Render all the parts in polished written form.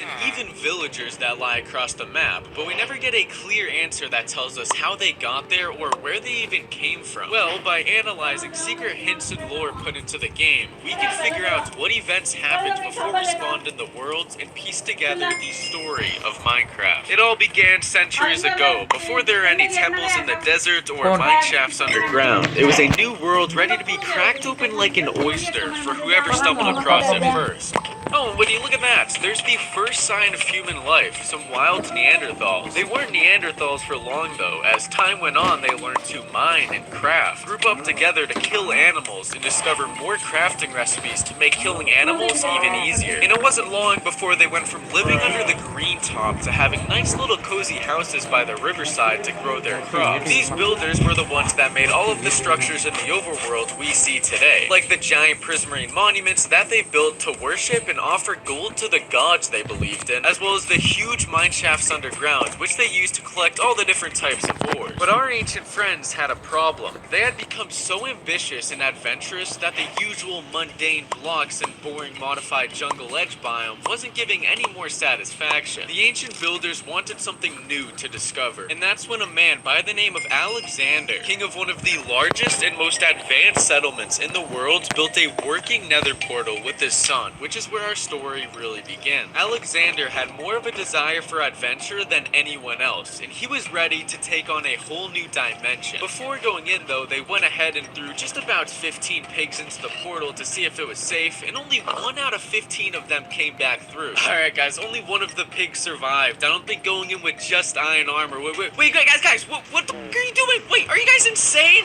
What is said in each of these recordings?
and even villagers that lie across the map, but we never get a clear answer that tells us how they got there or where they even came from. Well, by analyzing secret hints and lore put into the game, we can figure out what events happened before we spawned in the worlds and piece together the story of Minecraft. It all began centuries ago, before there were any temples in the desert or mine shafts underground. It was a new world ready to be cracked open like an oyster for whoever stumbled across it first. Oh, and would you look at that? There's the first sign of human life, some wild Neanderthals. They weren't Neanderthals for long though. As time went on, they learned to mine and craft, group up together to kill animals, and discover more crafting recipes to make killing animals even easier. And it wasn't long before they went from living under the green top to having nice little cozy houses by the riverside to grow their crops. These builders were the ones that made all of the structures in the overworld we see today, like the giant prismarine monuments that they built to worship and offer gold to the gods they believed in, as well as the huge mine shafts underground, which they used to collect all the different types of ores. But our ancient friends had a problem. They had become so ambitious and adventurous that the usual mundane blocks and boring modified jungle edge biome wasn't giving any more satisfaction. The ancient builders wanted something new to discover, and that's when a man by the name of Alexander, king of one of the largest and most advanced settlements in the world, built a working nether portal with his son, which is where our story really began. Alexander had more of a desire for adventure than anyone else, and he was ready to take on a whole new dimension. Before going in though, they went ahead and threw just about 15 pigs into the portal to see if it was safe, and only 1 out of 15 of them came back through. Alright guys, only 1 of the pigs survived. I don't think going in with just iron armor. Wait guys, what the f are you doing? Wait, are you guys insane?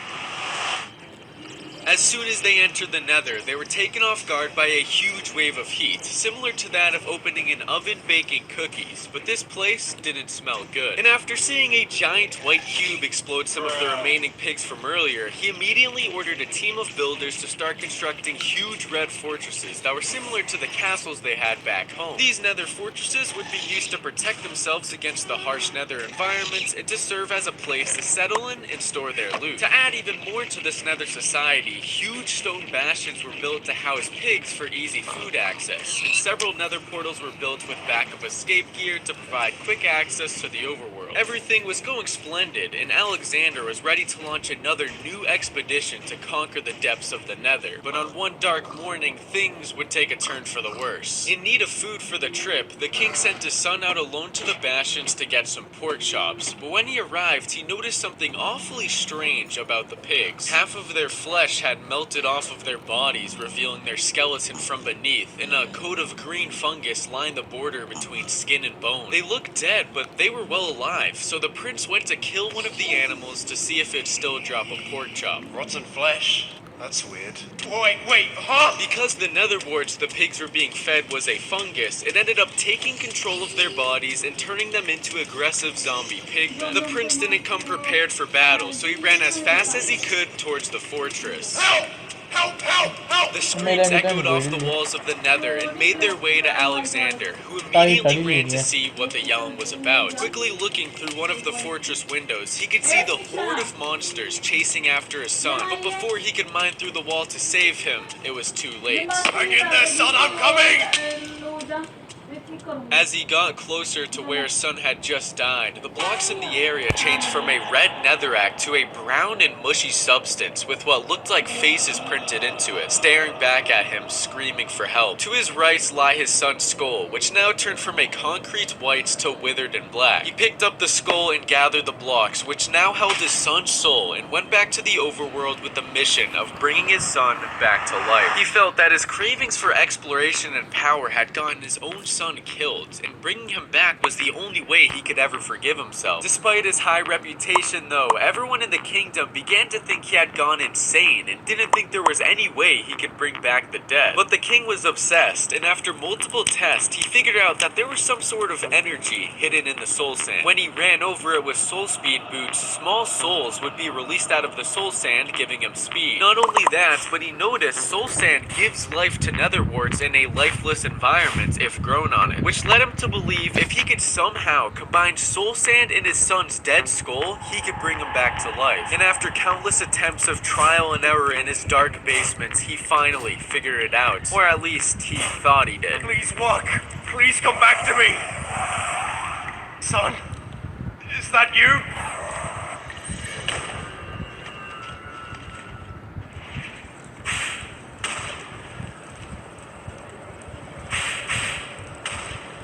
As soon as they entered the nether, they were taken off guard by a huge wave of heat, similar to that of opening an oven baking cookies, but this place didn't smell good. And after seeing a giant white cube explode some of the remaining pigs from earlier, he immediately ordered a team of builders to start constructing huge red fortresses that were similar to the castles they had back home. These nether fortresses would be used to protect themselves against the harsh nether environments and to serve as a place to settle in and store their loot. To add even more to this nether society, huge stone bastions were built to house pigs for easy food access, and several nether portals were built with backup escape gear to provide quick access to the overworld. Everything was going splendid, and Alexander was ready to launch another new expedition to conquer the depths of the nether. But on one dark morning, things would take a turn for the worse. In need of food for the trip, the king sent his son out alone to the bastions to get some pork chops. But when he arrived, he noticed something awfully strange about the pigs. Half of their flesh had melted off of their bodies, revealing their skeleton from beneath, and a coat of green fungus lined the border between skin and bone. They looked dead, but they were well alive, so the prince went to kill one of the animals to see if it'd still drop a pork chop. Rotten flesh? That's weird. Wait, huh? Because the netherwarts the pigs were being fed was a fungus, it ended up taking control of their bodies and turning them into aggressive zombie pigmen. The prince didn't come prepared for battle, so he ran as fast as he could towards the fortress. Help! Help! Help! Help! The screams echoed off the walls of the nether and made their way to Alexander, who immediately ran to see what the yelling was about. Quickly looking through one of the fortress windows, he could see the horde of monsters chasing after his son, but before he could mine through the wall to save him, it was too late. Hang in there, son, I'm coming! As he got closer to where his son had just died, the blocks in the area changed from a red netherrack to a brown and mushy substance with what looked like faces printed into it, staring back at him, screaming for help. To his right lie his son's skull, which now turned from a concrete white to withered and black. He picked up the skull and gathered the blocks, which now held his son's soul, and went back to the overworld with the mission of bringing his son back to life. He felt that his cravings for exploration and power had gotten his own son killed, and bringing him back was the only way he could ever forgive himself. Despite his high reputation though, everyone in the kingdom began to think he had gone insane and didn't think there was any way he could bring back the dead. But the king was obsessed, and after multiple tests, he figured out that there was some sort of energy hidden in the soul sand. When he ran over it with soul speed boots, small souls would be released out of the soul sand, giving him speed. Not only that, but he noticed soul sand gives life to netherwarts in a lifeless environment if grown on it, which led him to believe if he could somehow combine soul sand in his son's dead skull, he could bring him back to life. And after countless attempts of trial and error in his dark basements, he finally figured it out. Or at least he thought he did. Please walk. Please come back to me. Son, is that you?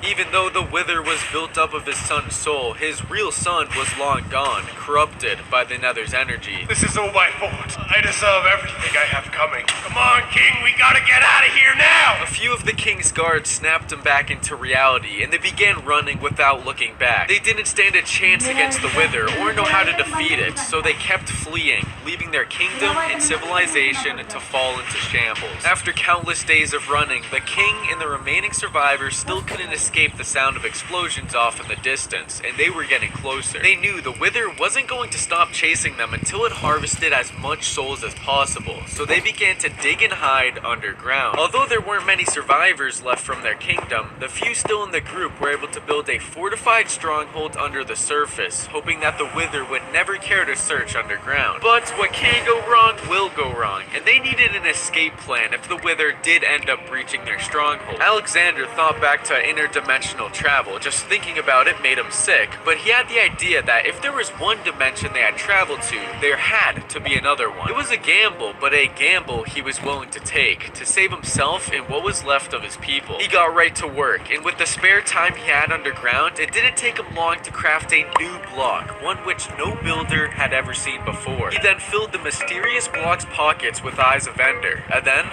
Even though the Wither was built up of his son's soul, his real son was long gone, corrupted by the Nether's energy. This is all my fault. I deserve everything I have coming. Come on, King, we gotta get out of here now! A few of the king's guards snapped him back into reality, and they began running without looking back. They didn't stand a chance against the Wither, or know how to defeat it, so they kept fleeing, leaving their kingdom and civilization to fall into shambles. After countless days of running, the king and the remaining survivors still couldn't escape the sound of explosions off in the distance, and they were getting closer. They knew the Wither wasn't going to stop chasing them until it harvested as much souls as possible, so they began to dig and hide underground. Although there weren't many survivors left from their kingdom, the few still in the group were able to build a fortified stronghold under the surface, hoping that the Wither would never care to search underground. But what can go wrong will go wrong, and they needed an escape plan if the Wither did end up breaching their stronghold. Alexander thought back to interdimensional travel. Just thinking about it made him sick, but he had the idea that if there was one dimension they had traveled to, there had to be another one. It was a gamble, but a gamble he was willing to take to save himself and what was left of his people. He got right to work, and with the spare time he had underground, it didn't take him long to craft a new block, one which no builder had ever seen before. He then filled the mysterious block's pockets with Eyes of Ender, and then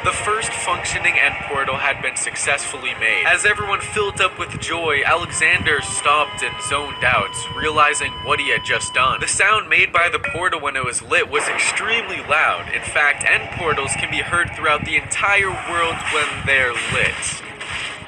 the first functioning end portal had been successfully made. As everyone filled up with joy, Alexander stopped and zoned out, realizing what he had just done. The sound made by the portal when it was lit was extremely loud. In fact, end portals can be heard throughout the entire world when they're lit.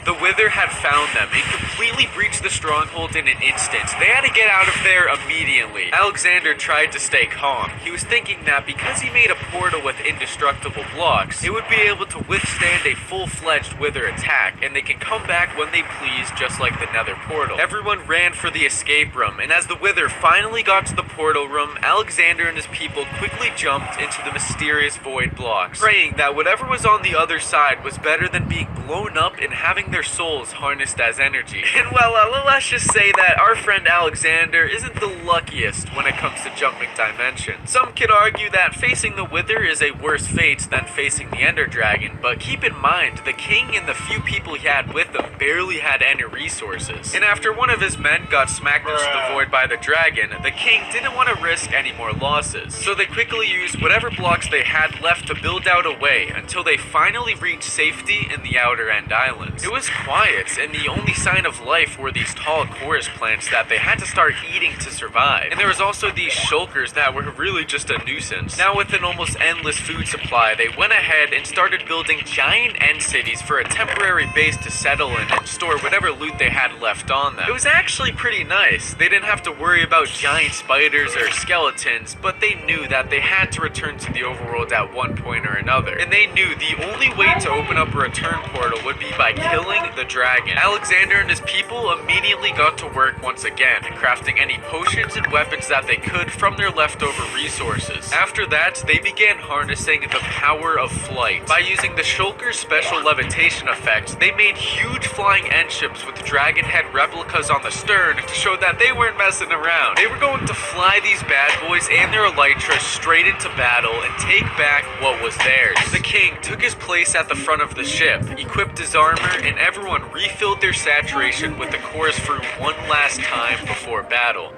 The Wither had found them and completely breached the stronghold in an instant. They had to get out of there immediately. Alexander tried to stay calm. He was thinking that because he made a portal with indestructible blocks, it would be able to withstand a full-fledged Wither attack, and they can come back when they please, just like the Nether portal. Everyone ran for the escape room, and as the Wither finally got to the portal room, Alexander and his people quickly jumped into the mysterious void blocks, praying that whatever was on the other side was better than being blown up and having their souls harnessed as energy. And well, let's just say that our friend Alexander isn't the luckiest when it comes to jumping dimensions. Some could argue that facing the Wither is a worse fate than facing the Ender Dragon, but keep in mind, the king and the few people he had with him barely had any resources. And after one of his men got smacked into the void by the dragon, the king didn't want to risk any more losses. So they quickly used whatever blocks they had left to build out a way until they finally reached safety in the Outer End Islands. It was quiet, and the only sign of life were these tall chorus plants that they had to start eating to survive. And there was also these shulkers that were really just a nuisance. Now with an almost endless food supply, they went ahead and started building giant end cities for a temporary base to settle in and store whatever loot they had left on them. It was actually pretty nice. They didn't have to worry about giant spiders or skeletons, but they knew that they had to return to the overworld at one point or another. And they knew the only way to open up a return portal would be by killing the dragon. Alexander and his people immediately got to work once again, crafting any potions and weapons that they could from their leftover resources. After that, they began harnessing the power of flight. By using the Shulker's special levitation effect, they made huge flying end ships with dragon head replicas on the stern to show that they weren't messing around. They were going to fly these bad boys and their elytras straight into battle and take back what was theirs. The king took his place at the front of the ship, equipped his armor, and everyone refilled their saturation with the chorus fruit one last time before battle.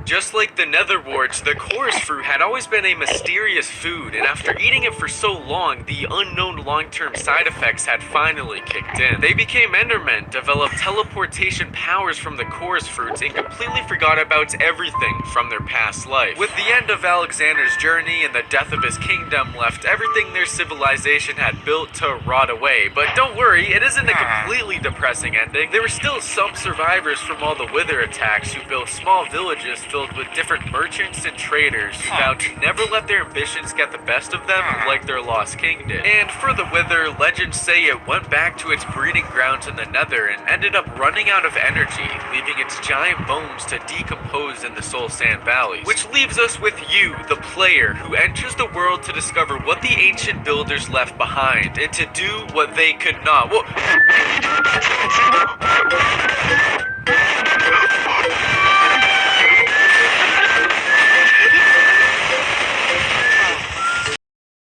Just like the netherwarts, the chorus fruit had always been a mysterious food, and after eating it for so long, the unknown long-term side effects had finally kicked in. They became Endermen, developed teleportation powers from the chorus fruits, and completely forgot about everything from their past life. With the end of Alexander's journey and the death of his kingdom left everything their civilization had built to rot away. But don't worry, it isn't a completely depressing ending. There were still some survivors from all the Wither attacks who built small villages filled filled with different merchants and traders who vowed to never let their ambitions get the best of them like their lost king did. And for the Wither, legends say it went back to its breeding grounds in the Nether and ended up running out of energy, leaving its giant bones to decompose in the Soul Sand Valley. Which leaves us with you, the player, who enters the world to discover what the ancient builders left behind and to do what they could not. Whoa.